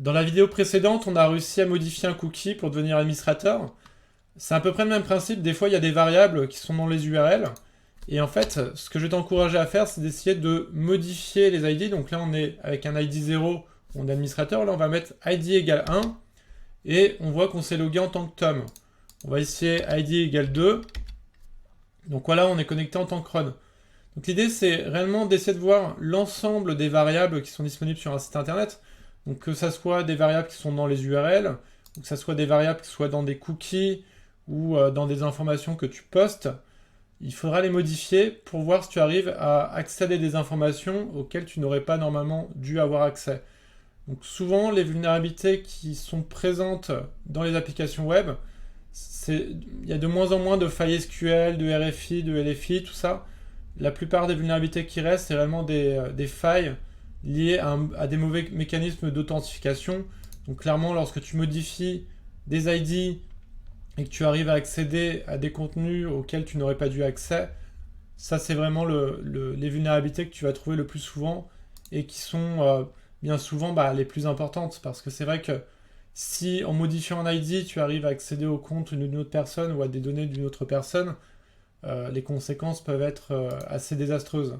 Dans la vidéo précédente, on a réussi à modifier un cookie pour devenir administrateur. C'est à peu près le même principe. Des fois, il y a des variables qui sont dans les URL. Et en fait, ce que je vais t'encourager à faire, c'est d'essayer de modifier les ID. Donc là, on est avec un ID 0, on est administrateur. Là, on va mettre ID égale 1. Et on voit qu'on s'est logué en tant que Tom. On va essayer ID égale 2. Donc voilà, on est connecté en tant que run. Donc l'idée, c'est réellement d'essayer de voir l'ensemble des variables qui sont disponibles sur un site internet. Donc que ça soit des variables qui sont dans les URL, ou que ça soit des variables qui soient dans des cookies, ou dans des informations que tu postes, il faudra les modifier pour voir si tu arrives à accéder à des informations auxquelles tu n'aurais pas normalement dû avoir accès. Donc souvent, les vulnérabilités qui sont présentes dans les applications web, il y a de moins en moins de failles SQL, de RFI, de LFI, tout ça. La plupart des vulnérabilités qui restent, c'est vraiment des failles liées à des mauvais mécanismes d'authentification. Donc clairement, lorsque tu modifies des ID et que tu arrives à accéder à des contenus auxquels tu n'aurais pas dû accès, ça c'est vraiment les vulnérabilités que tu vas trouver le plus souvent et qui sont bien souvent les plus importantes. Parce que c'est vrai que si en modifiant un ID, tu arrives à accéder au compte d'une autre personne ou à des données d'une autre personne, les conséquences peuvent être assez désastreuses.